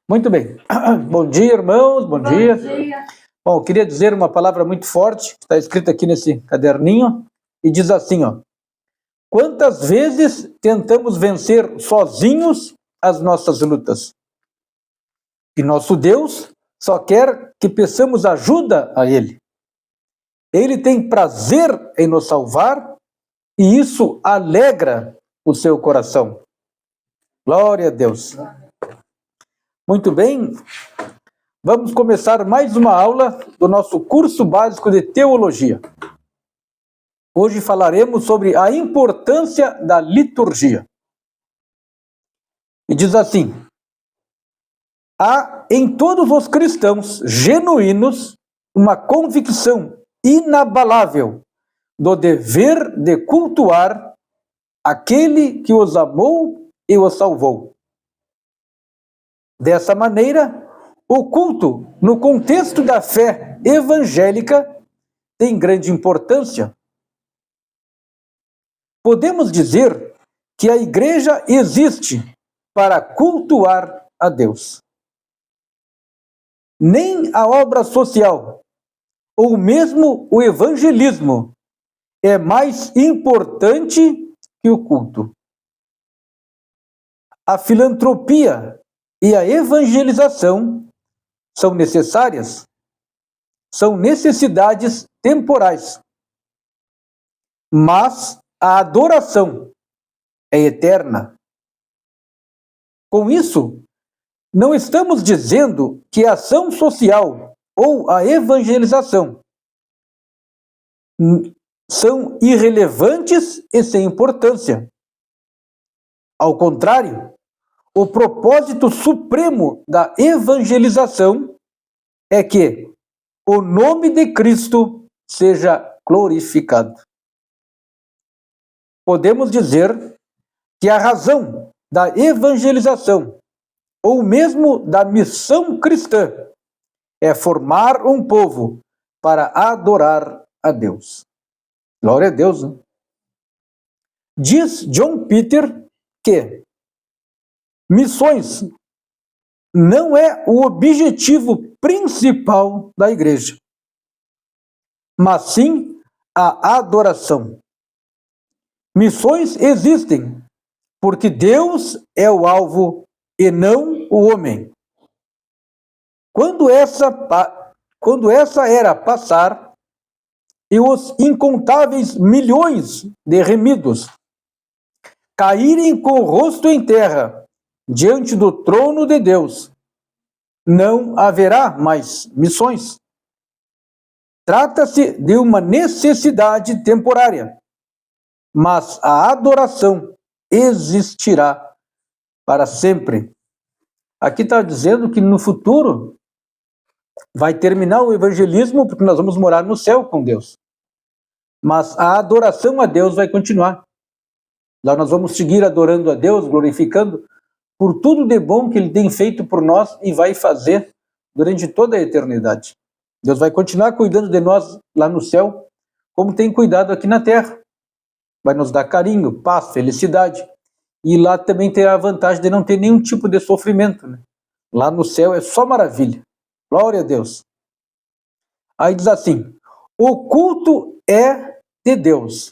Muito bem. Bom dia, irmãos. Bom dia. Bom, eu queria dizer uma palavra muito forte, que está escrita aqui nesse caderninho, e diz assim, ó. Quantas vezes tentamos vencer sozinhos as nossas lutas? E nosso Deus só quer que peçamos ajuda a Ele. Ele tem prazer em nos salvar e isso alegra o seu coração. Glória a Deus. Muito bem, vamos começar mais uma aula do nosso curso básico de teologia. Hoje falaremos sobre a importância da liturgia. E diz assim: há em todos os cristãos genuínos uma convicção inabalável do dever de cultuar aquele que os amou e os salvou. Dessa maneira, o culto, no contexto da fé evangélica, tem grande importância. Podemos dizer que a igreja existe para cultuar a Deus. Nem a obra social, ou mesmo o evangelismo, é mais importante que o culto. A filantropia e a evangelização são necessárias, são necessidades temporais. Mas a adoração é eterna. Com isso, não estamos dizendo que a ação social ou a evangelização são irrelevantes e sem importância. Ao contrário, o propósito supremo da evangelização é que o nome de Cristo seja glorificado. Podemos dizer que a razão da evangelização, ou mesmo da missão cristã, é formar um povo para adorar a Deus. Glória a Deus, né? Diz John Piper que missões não é o objetivo principal da igreja, mas sim a adoração. Missões existem porque Deus é o alvo e não o homem. Quando essa era passar e os incontáveis milhões de remidos caírem com o rosto em terra diante do trono de Deus, não haverá mais missões. Trata-se de uma necessidade temporária, mas a adoração existirá para sempre. Aqui está dizendo que no futuro vai terminar o evangelismo porque nós vamos morar no céu com Deus. Mas a adoração a Deus vai continuar. Lá nós vamos seguir adorando a Deus, glorificando por tudo de bom que Ele tem feito por nós e vai fazer durante toda a eternidade. Deus vai continuar cuidando de nós lá no céu, como tem cuidado aqui na terra. Vai nos dar carinho, paz, felicidade. E lá também terá a vantagem de não ter nenhum tipo de sofrimento, né? Lá no céu é só maravilha. Glória a Deus. Aí diz assim: o culto é de Deus.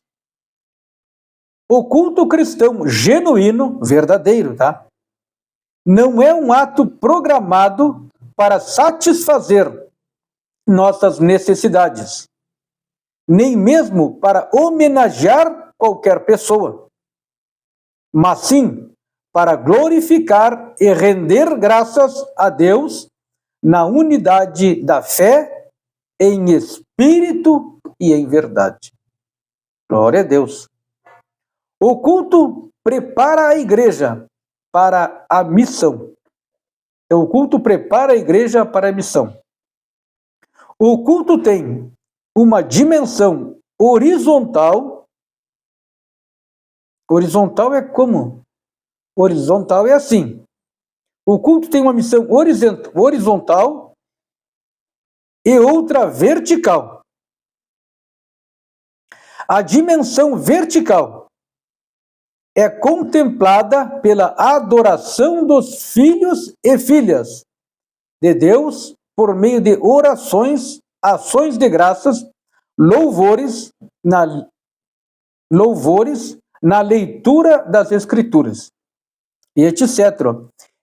O culto cristão genuíno, verdadeiro, tá? Não é um ato programado para satisfazer nossas necessidades, nem mesmo para homenagear qualquer pessoa, mas sim para glorificar e render graças a Deus na unidade da fé, em espírito e em verdade. Glória a Deus. O culto prepara a igreja para a missão. Então, o culto prepara a igreja para a missão. O culto tem uma dimensão horizontal. Horizontal é como? Horizontal é assim. O culto tem uma missão horizontal e outra vertical. A dimensão vertical é contemplada pela adoração dos filhos e filhas de Deus por meio de orações, ações de graças, louvores na leitura das Escrituras, e etc.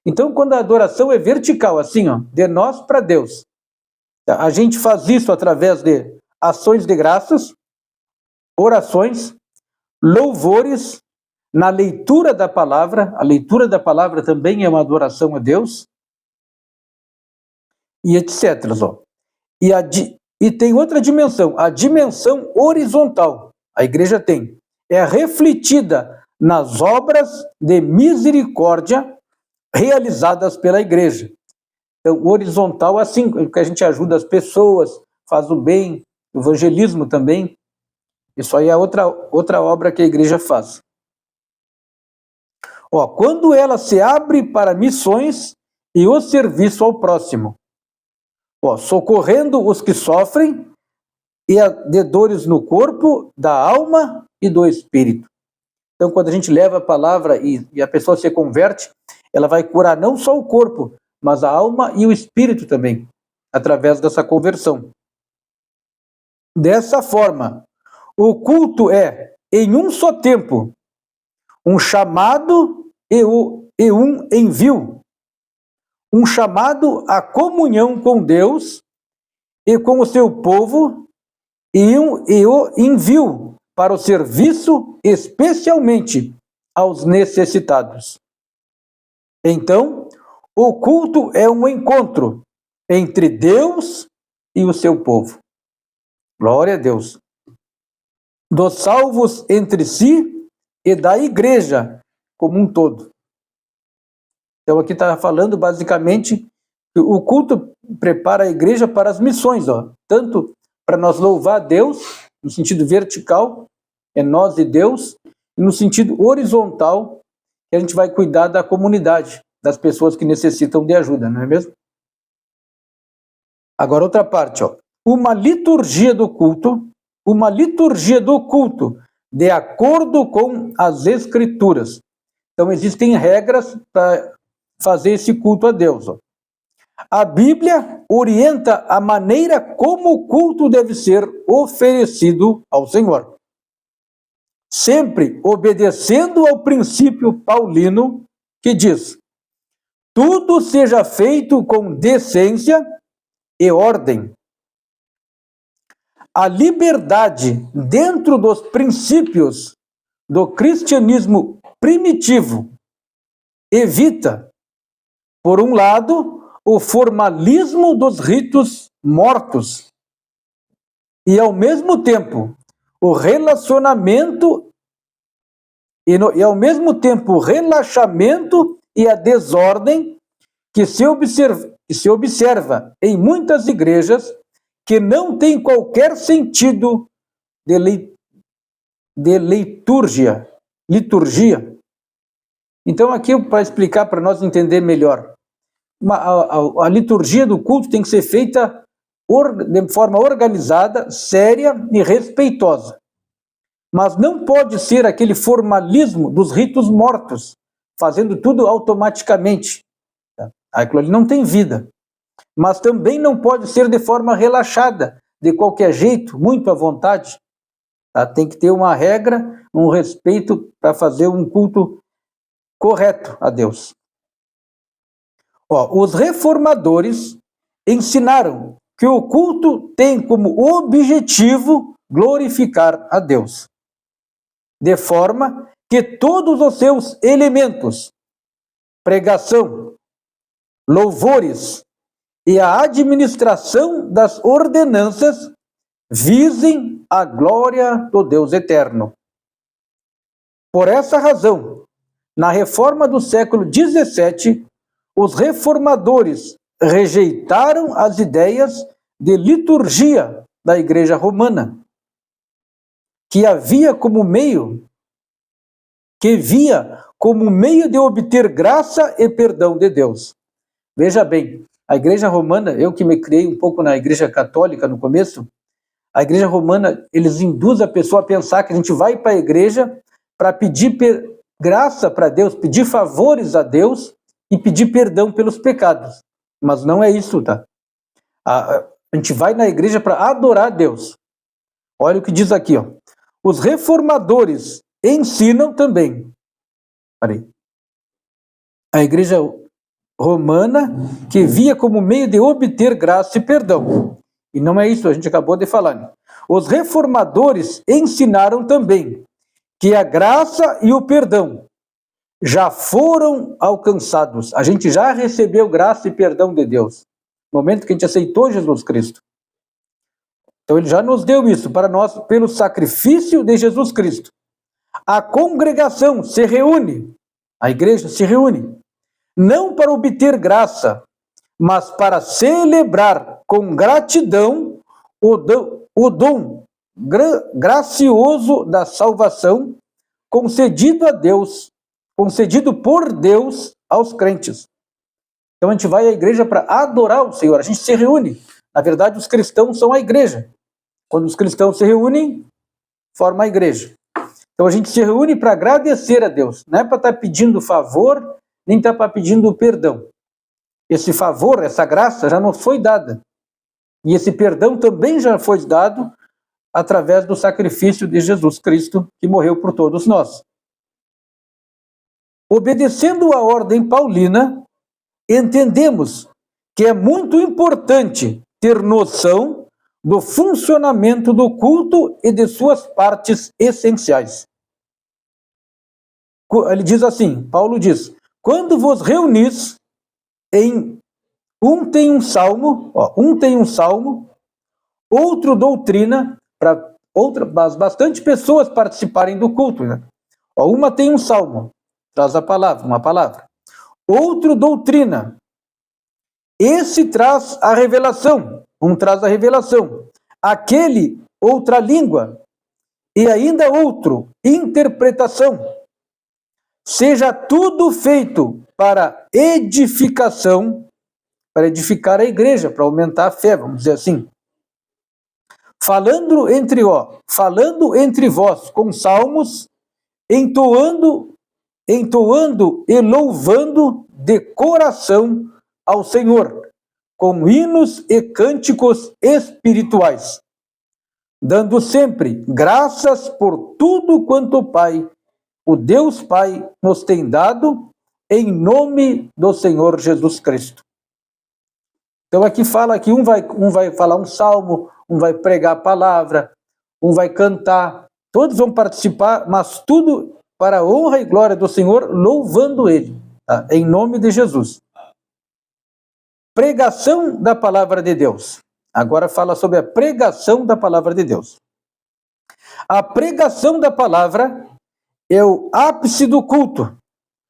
Então, quando a adoração é vertical, assim, ó, de nós para Deus, a gente faz isso através de ações de graças, orações, louvores, na leitura da palavra. A leitura da palavra também é uma adoração a Deus, e etc. Ó. E tem outra dimensão, a dimensão horizontal. A igreja tem. É refletida nas obras de misericórdia realizadas pela igreja. Então, horizontal, assim, que a gente ajuda as pessoas, faz o bem, evangelismo também. Isso aí é outra obra que a igreja faz. Ó, quando ela se abre para missões e o serviço ao próximo. Ó, socorrendo os que sofrem e de dores no corpo, da alma e do espírito. Então, quando a gente leva a palavra e a pessoa se converte, ela vai curar não só o corpo, mas a alma e o espírito também, através dessa conversão. Dessa forma, o culto é, em um só tempo, um chamado e um envio. Um chamado à comunhão com Deus e com o seu povo, e o envio para o serviço, especialmente aos necessitados. Então, o culto é um encontro entre Deus e o seu povo. Glória a Deus. Dos salvos entre si e da igreja como um todo. Então, aqui está falando basicamente que o culto prepara a igreja para as missões, ó, tanto para nós louvar a Deus, no sentido vertical, é nós e Deus, e no sentido horizontal, que a gente vai cuidar da comunidade, das pessoas que necessitam de ajuda, não é mesmo? Agora, outra parte, ó. Uma liturgia do culto, de acordo com as Escrituras. Então, existem regras para fazer esse culto a Deus. Ó. A Bíblia orienta a maneira como o culto deve ser oferecido ao Senhor. Sempre obedecendo ao princípio paulino que diz: tudo seja feito com decência e ordem. A liberdade dentro dos princípios do cristianismo primitivo evita, por um lado, o formalismo dos ritos mortos e, ao mesmo tempo, o relaxamento e a desordem que se observa em muitas igrejas que não tem qualquer sentido de liturgia. Então, aqui, para explicar, para nós entender melhor, a liturgia do culto tem que ser feita de forma organizada, séria e respeitosa. Mas não pode ser aquele formalismo dos ritos mortos, fazendo tudo automaticamente. Aquilo ali não tem vida. Mas também não pode ser de forma relaxada, de qualquer jeito, muito à vontade. Tá? Tem que ter uma regra, um respeito para fazer um culto correto a Deus. Ó, os reformadores ensinaram que o culto tem como objetivo glorificar a Deus, de forma que todos os seus elementos, pregação, louvores e a administração das ordenanças, visem a glória do Deus eterno. Por essa razão, na reforma do século XVII, os reformadores rejeitaram as ideias de liturgia da Igreja Romana, que via como meio de obter graça e perdão de Deus. Veja bem, a Igreja Romana, eu que me criei um pouco na Igreja Católica no começo, a Igreja Romana, eles induzem a pessoa a pensar que a gente vai para a igreja para pedir graça para Deus, pedir favores a Deus e pedir perdão pelos pecados. Mas não é isso, tá? A gente vai na igreja para adorar a Deus. Olha o que diz aqui, ó. Os reformadores ensinam também. Peraí. A igreja romana que via como meio de obter graça e perdão. E não é isso, a gente acabou de falar. Né? Os reformadores ensinaram também que a graça e o perdão já foram alcançados. A gente já recebeu graça e perdão de Deus. No momento que a gente aceitou Jesus Cristo. Então ele já nos deu isso para nós pelo sacrifício de Jesus Cristo. A congregação se reúne, a igreja se reúne, não para obter graça, mas para celebrar com gratidão o dom gracioso da salvação concedido a Deus, concedido por Deus aos crentes. Então a gente vai à igreja para adorar o Senhor, a gente se reúne. Na verdade, os cristãos são a igreja. Quando os cristãos se reúnem, forma a igreja. Então a gente se reúne para agradecer a Deus, não é para estar pedindo favor, nem para pedindo perdão. Esse favor, essa graça já nos foi dada. E esse perdão também já foi dado através do sacrifício de Jesus Cristo, que morreu por todos nós. Obedecendo à ordem paulina, entendemos que é muito importante ter noção do funcionamento do culto e de suas partes essenciais. Ele diz assim, Paulo diz, quando vos reunis em tem um salmo, outro doutrina, para bastante pessoas participarem do culto. Né? Uma tem um salmo, traz uma palavra. Outro doutrina, esse traz a revelação, traz a revelação. Aquele, outra língua, e ainda outro, interpretação. Seja tudo feito para edificação, para edificar a igreja, para aumentar a fé, vamos dizer assim. Falando entre vós com salmos, entoando e louvando de coração ao Senhor, com hinos e cânticos espirituais, dando sempre graças por tudo quanto o Pai, o Deus Pai, nos tem dado, em nome do Senhor Jesus Cristo. Então aqui fala que um vai falar um salmo, um vai pregar a palavra, um vai cantar, todos vão participar, mas tudo para a honra e glória do Senhor, louvando Ele, tá? Em nome de Jesus. Pregação da palavra de Deus. Agora fala sobre a pregação da palavra de Deus. A pregação da palavra é o ápice do culto.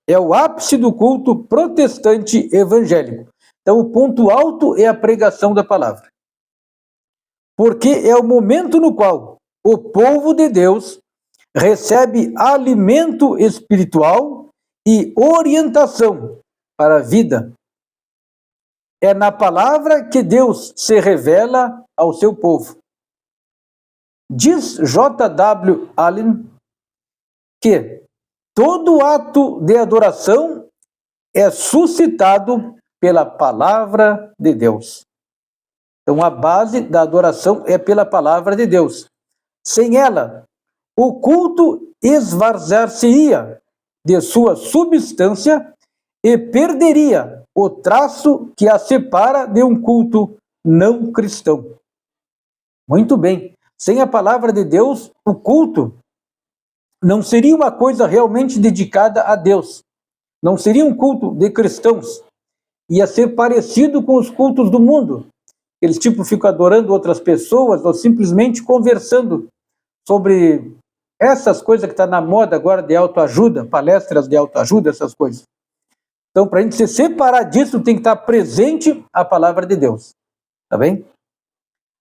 É o ápice do culto protestante evangélico. Então, o ponto alto é a pregação da palavra. Porque é o momento no qual o povo de Deus recebe alimento espiritual e orientação para a vida. É na palavra que Deus se revela ao seu povo. Diz J.W. Allen que todo ato de adoração é suscitado pela palavra de Deus. Então, a base da adoração é pela palavra de Deus. Sem ela, o culto esvaziar-se-ia de sua substância e perderia o traço que a separa de um culto não cristão. Muito bem. Sem a palavra de Deus, o culto não seria uma coisa realmente dedicada a Deus. Não seria um culto de cristãos. Ia ser parecido com os cultos do mundo. Eles ficam adorando outras pessoas ou simplesmente conversando sobre essas coisas que estão na moda agora de autoajuda, palestras de autoajuda, essas coisas. Então, para a gente se separar disso, tem que estar presente a palavra de Deus. Tá bem?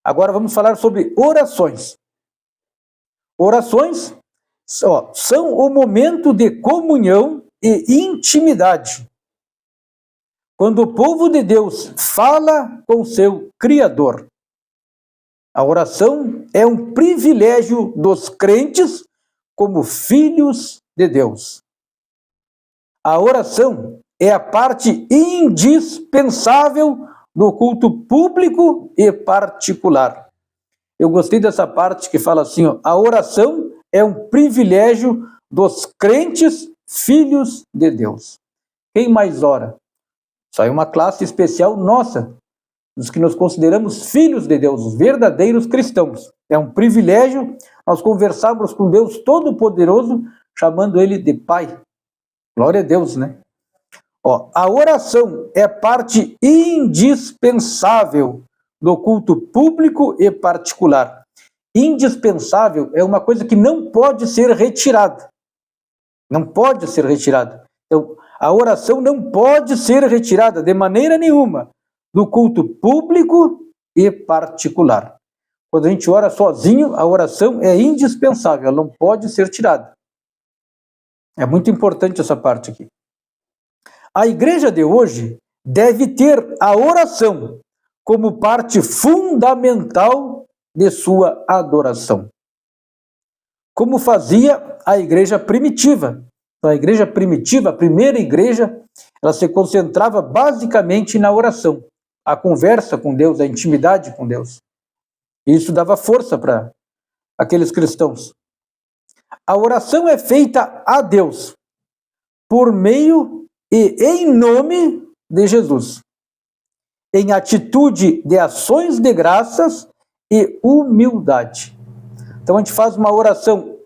Agora vamos falar sobre orações. Orações são o momento de comunhão e intimidade. Quando o povo de Deus fala com seu Criador. A oração é um privilégio dos crentes como filhos de Deus. A oração é a parte indispensável do culto público e particular. Eu gostei dessa parte que fala assim, ó, a oração é um privilégio dos crentes filhos de Deus. Quem mais ora? Isso aí é uma classe especial nossa, dos que nos consideramos filhos de Deus, os verdadeiros cristãos. É um privilégio nós conversarmos com Deus Todo-Poderoso, chamando Ele de Pai. Glória a Deus, né? Ó, a oração é parte indispensável do culto público e particular. Indispensável é uma coisa que não pode ser retirada. Não pode ser retirada. Então, a oração não pode ser retirada de maneira nenhuma do culto público e particular. Quando a gente ora sozinho, a oração é indispensável, ela não pode ser tirada. É muito importante essa parte aqui. A igreja de hoje deve ter a oração como parte fundamental de sua adoração. Como fazia a igreja primitiva. Então, a igreja primitiva, a primeira igreja, ela se concentrava basicamente na oração. A conversa com Deus, a intimidade com Deus. E isso dava força para aqueles cristãos. A oração é feita a Deus por meio e em nome de Jesus, em atitude de ações de graças e humildade. Então a gente faz uma oração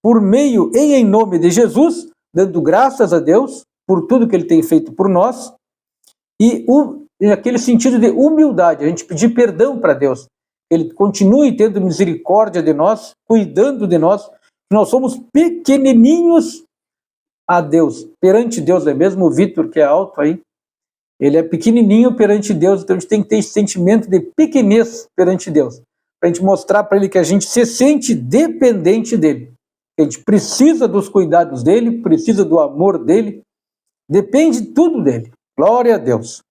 por meio e em nome de Jesus, dando graças a Deus por tudo que Ele tem feito por nós, e naquele sentido de humildade, a gente pedir perdão para Deus, Ele continue tendo misericórdia de nós, cuidando de nós, nós somos pequenininhos a Deus, perante Deus, é mesmo o Vitor que é alto aí, ele é pequenininho perante Deus, então a gente tem que ter esse sentimento de pequenez perante Deus, para a gente mostrar para Ele que a gente se sente dependente dEle, a gente precisa dos cuidados dEle, precisa do amor dEle, depende tudo dEle, glória a Deus,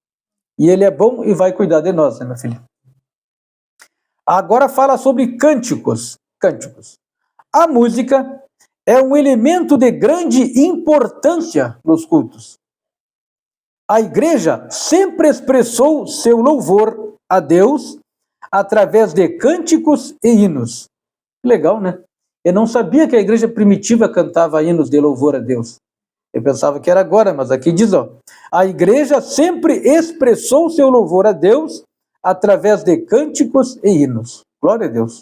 e Ele é bom e vai cuidar de nós, né, meu filho? Agora fala sobre cânticos. A música é um elemento de grande importância nos cultos. A igreja sempre expressou seu louvor a Deus através de cânticos e hinos. Legal, né? Eu não sabia que a igreja primitiva cantava hinos de louvor a Deus. Eu pensava que era agora, mas aqui diz, ó, a igreja sempre expressou seu louvor a Deus através de cânticos e hinos. Glória a Deus.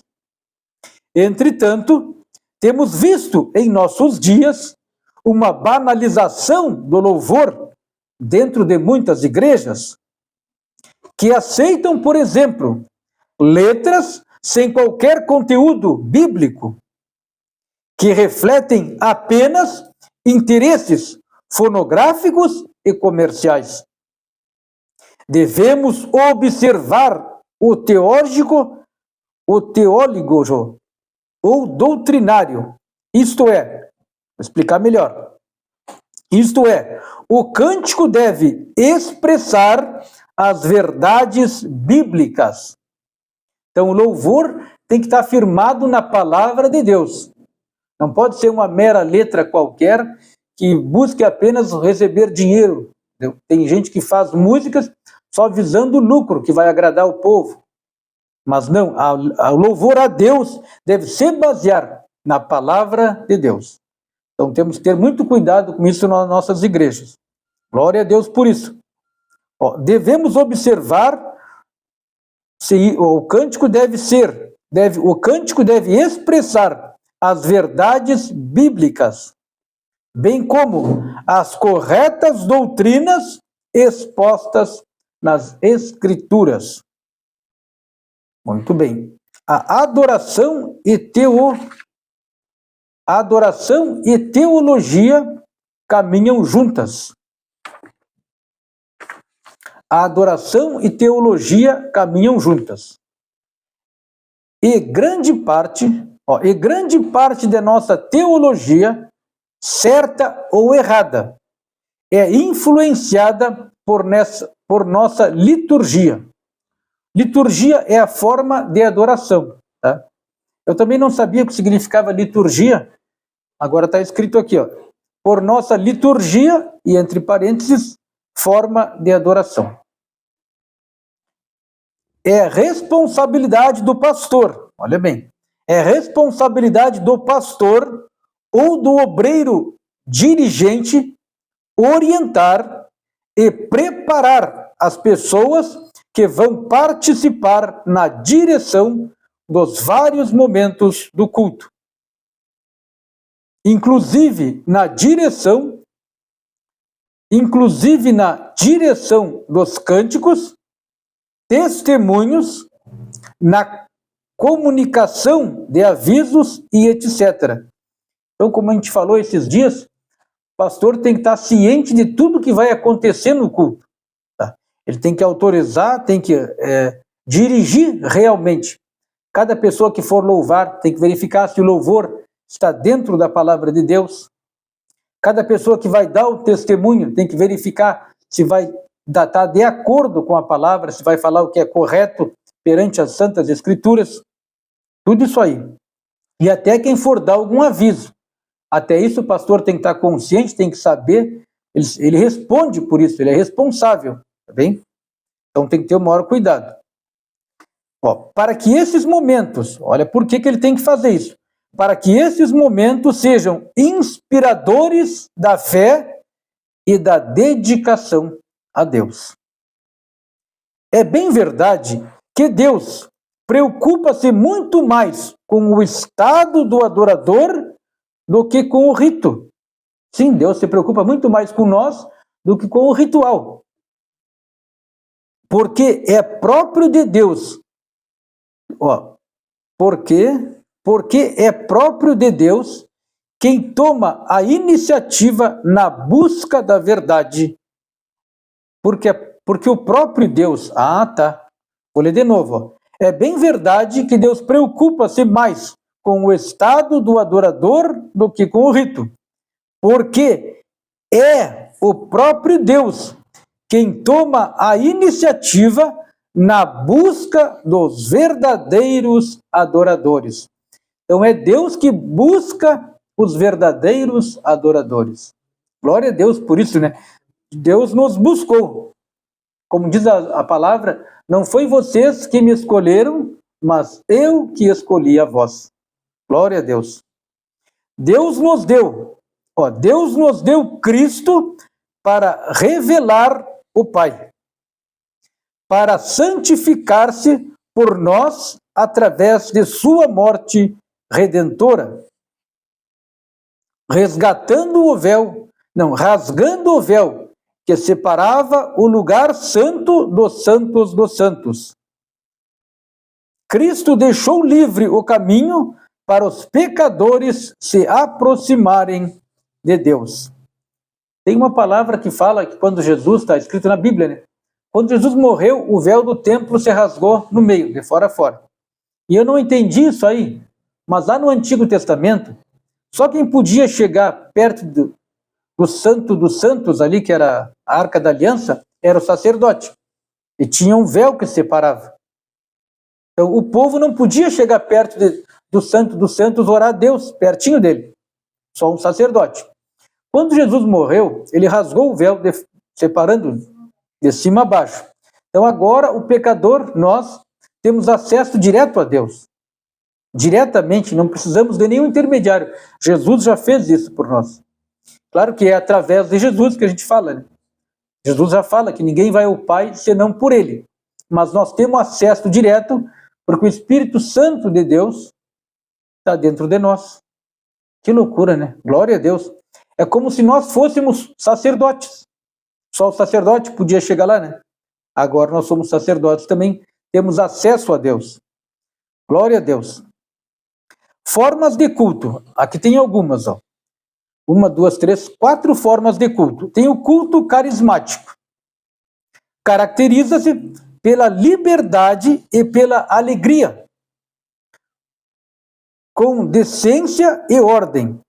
Entretanto, temos visto em nossos dias uma banalização do louvor dentro de muitas igrejas que aceitam, por exemplo, letras sem qualquer conteúdo bíblico, que refletem apenas interesses fonográficos e comerciais. Devemos observar o teórico, o teólogo ou doutrinário, isto é, vou explicar melhor, isto é, o cântico deve expressar as verdades bíblicas. Então o louvor tem que estar firmado na palavra de Deus. Não pode ser uma mera letra qualquer que busque apenas receber dinheiro. Tem gente que faz músicas só visando o lucro, que vai agradar o povo. Mas não, o louvor a Deus deve se basear na palavra de Deus. Então temos que ter muito cuidado com isso nas nossas igrejas. Glória a Deus por isso. Ó, devemos observar se o cântico o cântico deve expressar as verdades bíblicas, bem como as corretas doutrinas expostas nas Escrituras. Muito bem. A adoração e teologia caminham juntas. A adoração e teologia caminham juntas. E grande parte de nossa teologia, certa ou errada, é influenciada por nossa liturgia. Liturgia é a forma de adoração. Tá? Eu também não sabia o que significava liturgia. Agora está escrito aqui, ó. por nossa liturgia e, entre parênteses, forma de adoração. É responsabilidade do pastor, olha bem, é responsabilidade do pastor ou do obreiro dirigente orientar e preparar as pessoas que vão participar na direção dos vários momentos do culto. Inclusive na direção dos cânticos, testemunhos, na comunicação de avisos e etc. Então, como a gente falou esses dias, o pastor tem que estar ciente de tudo que vai acontecer no culto. Tá? Ele tem que autorizar, tem que dirigir realmente. Cada pessoa que for louvar tem que verificar se o louvor está dentro da palavra de Deus. Cada pessoa que vai dar o testemunho tem que verificar se vai estar de acordo com a palavra, se vai falar o que é correto perante as Santas Escrituras. Tudo isso aí. E até quem for dar algum aviso. Até isso o pastor tem que estar consciente, tem que saber. Ele responde por isso, ele é responsável. Tá bem? Então tem que ter o maior cuidado. Para que esses momentos, olha por que ele tem que fazer isso. Para que esses momentos sejam inspiradores da fé e da dedicação a Deus. É bem verdade que Deus preocupa-se muito mais com o estado do adorador do que com o rito. Sim, Deus se preocupa muito mais com nós do que com o ritual. Porque é próprio de Deus. Porque é próprio de Deus quem toma a iniciativa na busca da verdade. Porque o próprio Deus... Vou ler de novo. É bem verdade que Deus preocupa-se mais com o estado do adorador do que com o rito. Porque é o próprio Deus quem toma a iniciativa na busca dos verdadeiros adoradores. Então é Deus que busca os verdadeiros adoradores. Glória a Deus por isso, né? Deus nos buscou. Como diz a palavra, não foi vocês que me escolheram, mas eu que escolhi a vós. Glória a Deus. Deus nos deu Cristo para revelar o Pai, para santificar-se por nós através de sua morte redentora, rasgando o véu que separava o lugar santo dos santos dos santos. Cristo deixou livre o caminho para os pecadores se aproximarem de Deus. Tem uma palavra que fala que quando Jesus, está escrito na Bíblia, né? Quando Jesus morreu, o véu do templo se rasgou no meio, de fora a fora. E eu não entendi isso aí, mas lá no Antigo Testamento, só quem podia chegar perto do Santo dos Santos ali, que era a Arca da Aliança, era o sacerdote. E tinha um véu que separava. Então o povo não podia chegar perto do Santo dos Santos, orar a Deus, pertinho dele. Só um sacerdote. Quando Jesus morreu, ele rasgou o véu, separando de cima a baixo. Então agora o pecador, nós temos acesso direto a Deus. Diretamente, não precisamos de nenhum intermediário. Jesus já fez isso por nós. Claro que é através de Jesus que a gente fala, né? Jesus já fala que ninguém vai ao Pai senão por Ele. Mas nós temos acesso direto porque o Espírito Santo de Deus está dentro de nós. Que loucura, né? Glória a Deus. É como se nós fôssemos sacerdotes. Só o sacerdote podia chegar lá, né? Agora nós somos sacerdotes também, temos acesso a Deus. Glória a Deus. Formas de culto. Aqui tem algumas, ó. 1, 2, 3, 4 formas de culto. Tem o culto carismático. Caracteriza-se pela liberdade e pela alegria, com decência e ordem.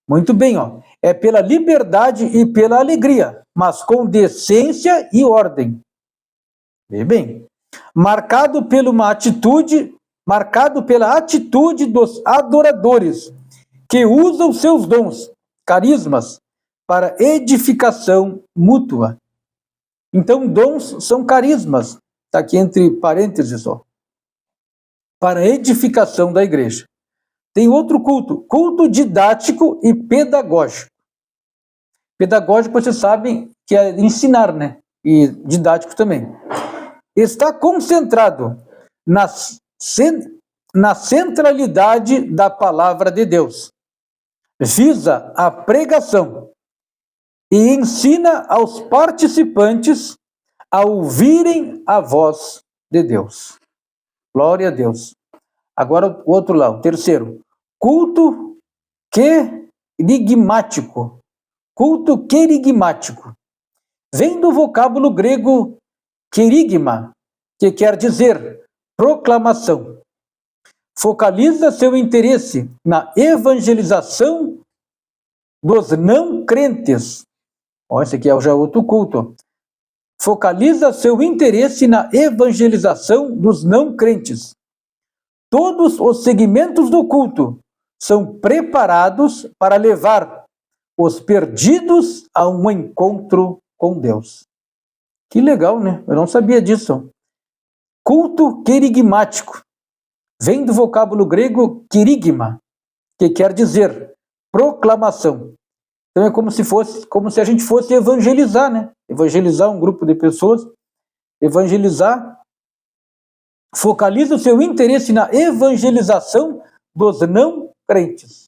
Muito bem, ó. É pela liberdade e pela alegria, mas com decência e ordem. Bem. Marcado pela atitude dos adoradores, que usam seus dons, carismas, para edificação mútua. Então, dons são carismas, está aqui entre parênteses, ó, para edificação da igreja. Tem outro culto, culto didático e pedagógico. Pedagógico, vocês sabem que é ensinar, né? E didático também. Está concentrado na centralidade da palavra de Deus. Visa a pregação e ensina aos participantes a ouvirem a voz de Deus. Glória a Deus. Agora o outro lá, o terceiro. Culto querigmático. Culto querigmático. Vem do vocábulo grego querigma, que quer dizer proclamação. Focaliza seu interesse na evangelização dos não crentes. Ó, esse aqui é já outro culto. Focaliza seu interesse na evangelização dos não crentes. Todos os segmentos do culto são preparados para levar os perdidos a um encontro com Deus. Que legal, né? Eu não sabia disso. Culto querigmático. Vem do vocábulo grego querigma, que quer dizer proclamação. Então é como se a gente fosse evangelizar, né? Evangelizar um grupo de pessoas, evangelizar, focaliza o seu interesse na evangelização dos não crentes.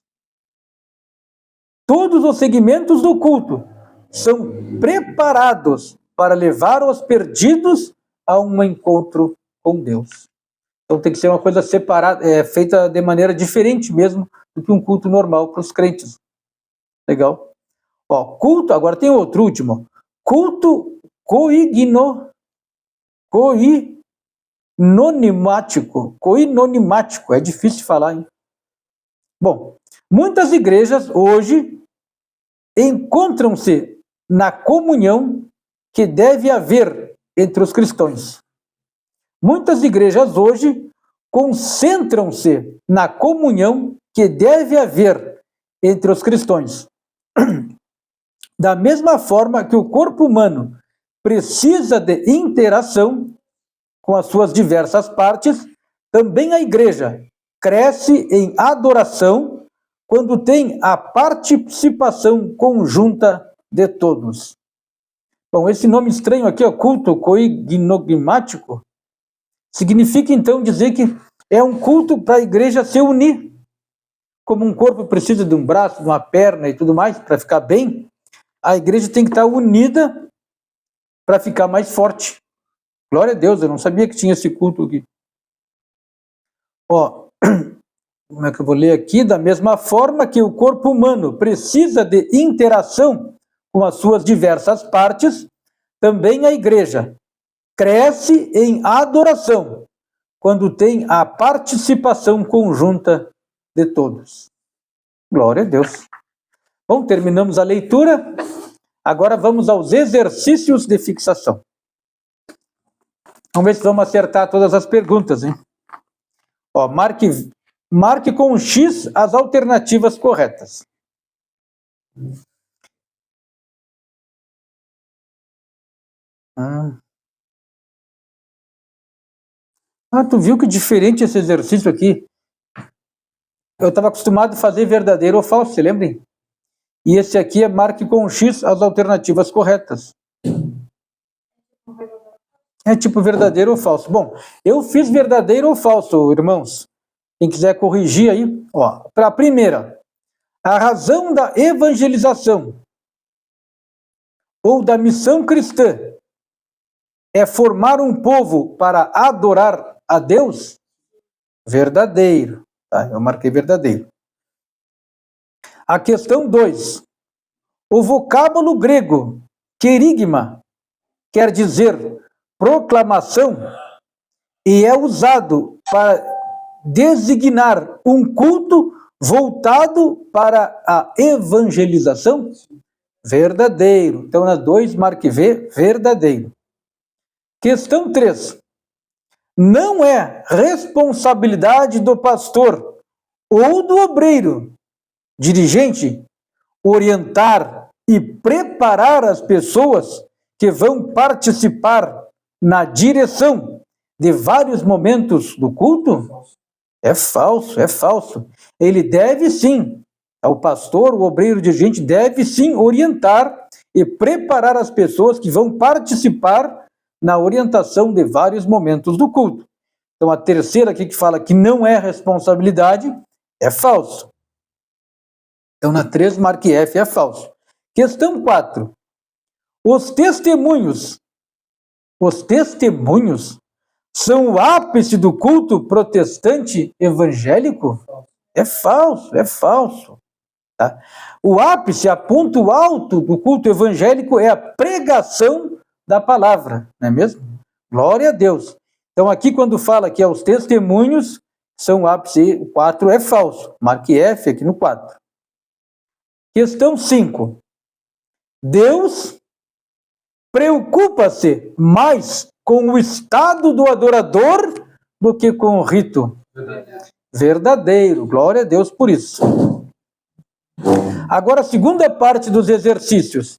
Todos os segmentos do culto são preparados para levar os perdidos a um encontro com Deus. Então tem que ser uma coisa separada, feita de maneira diferente mesmo do que um culto normal para os crentes. Legal? Ó, culto, agora tem outro último. Culto coinonimático. É difícil de falar, hein? Bom, muitas igrejas hoje encontram-se na comunhão que deve haver entre os cristãos. Muitas igrejas hoje concentram-se na comunhão que deve haver entre os cristãos. Da mesma forma que o corpo humano precisa de interação com as suas diversas partes, também a igreja cresce em adoração quando tem a participação conjunta de todos. Bom, esse nome estranho aqui, ó, culto coinogmático, significa então dizer que é um culto para a igreja se unir. Como um corpo precisa de um braço, de uma perna e tudo mais, para ficar bem, a igreja tem que estar unida para ficar mais forte. Glória a Deus, eu não sabia que tinha esse culto aqui. Ó, como é que eu vou ler aqui? Da mesma forma que o corpo humano precisa de interação com as suas diversas partes, também a igreja cresce em adoração quando tem a participação conjunta de todos. Glória a Deus. Bom, terminamos a leitura. Agora vamos aos exercícios de fixação. Vamos ver se vamos acertar todas as perguntas, hein? Ó, marque com um X as alternativas corretas. Tu viu que diferente esse exercício aqui? Eu estava acostumado a fazer verdadeiro ou falso, se lembrem? E esse aqui é marque com um X as alternativas corretas. É tipo verdadeiro ou falso. Bom, eu fiz verdadeiro ou falso, irmãos. Quem quiser corrigir aí, ó. Para a primeira, a razão da evangelização ou da missão cristã é formar um povo para adorar a Deus? Verdadeiro. Tá, eu marquei verdadeiro. A questão 2. O vocábulo grego querigma quer dizer proclamação e é usado para designar um culto voltado para a evangelização? Verdadeiro. Então, na 2, marque V, verdadeiro. Questão 3. Não é responsabilidade do pastor ou do obreiro, dirigente, orientar e preparar as pessoas que vão participar na direção de vários momentos do culto? É falso, é falso. Ele deve sim, o pastor, o obreiro dirigente, deve sim orientar e preparar as pessoas que vão participar na orientação de vários momentos do culto. Então, a terceira aqui que fala que não é responsabilidade, é falso. Então, na 3, marque F, é falso. Questão 4. Os testemunhos são o ápice do culto protestante evangélico? É falso, é falso. Tá? O ápice, a ponto alto do culto evangélico é a pregação da palavra, não é mesmo? Glória a Deus. Então, aqui quando fala que os testemunhos são o ápice, o 4 é falso. Marque F aqui no 4. Questão 5. Deus preocupa-se mais com o estado do adorador do que com o rito. Verdadeiro. Glória a Deus por isso. Agora, a segunda parte dos exercícios.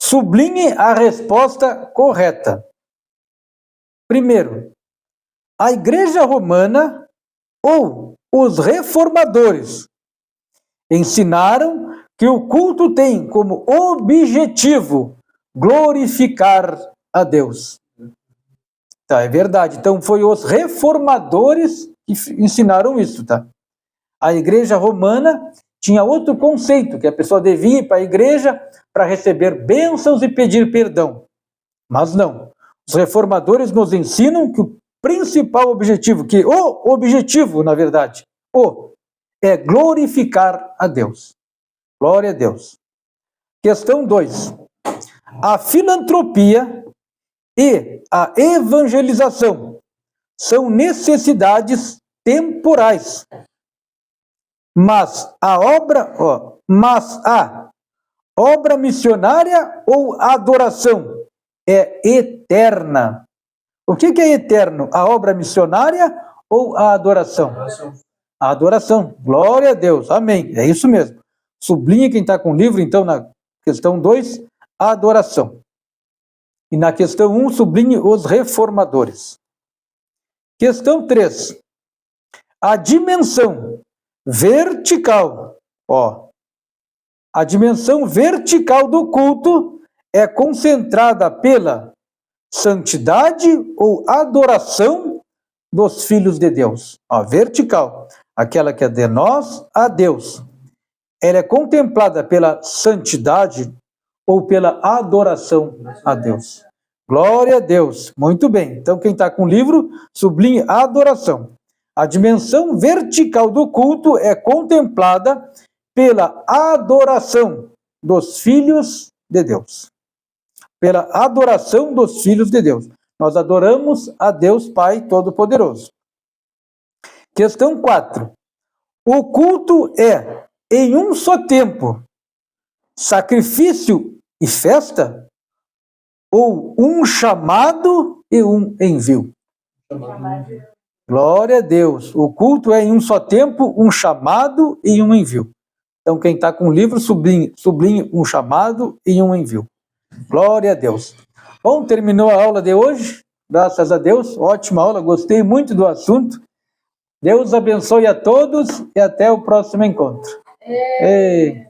Sublinhe a resposta correta. Primeiro, a Igreja Romana ou os reformadores ensinaram que o culto tem como objetivo glorificar a Deus. Tá, é verdade. Então, foi os reformadores que ensinaram isso, tá? A Igreja Romana tinha outro conceito, que a pessoa devia ir para a igreja para receber bênçãos e pedir perdão. Mas não. Os reformadores nos ensinam que o principal objetivo, na verdade, é glorificar a Deus. Glória a Deus. Questão 2. A filantropia e a evangelização são necessidades temporais. Mas a obra missionária ou adoração é eterna. O que é eterno? A obra missionária ou a adoração? A adoração. Glória a Deus. Amém. É isso mesmo. Sublinhe quem está com o livro, então, na questão 2, a adoração. E na questão 1, sublinhe os reformadores. Questão 3. A dimensão vertical. A dimensão vertical do culto é concentrada pela santidade ou adoração dos filhos de Deus. Vertical, aquela que é de nós a Deus. Ela é contemplada pela santidade ou pela adoração a Deus. Glória a Deus. Muito bem. Então, quem está com o livro, sublinhe a adoração. A dimensão vertical do culto é contemplada pela adoração dos filhos de Deus. Pela adoração dos filhos de Deus. Nós adoramos a Deus Pai Todo-Poderoso. Questão 4. O culto é, em um só tempo, sacrifício e festa? Ou um chamado e um envio? Glória a Deus. O culto é em um só tempo, um chamado e um envio. Então, quem está com o livro, sublinhe um chamado e um envio. Glória a Deus. Bom, terminou a aula de hoje. Graças a Deus. Ótima aula, gostei muito do assunto. Deus abençoe a todos e até o próximo encontro. Ei.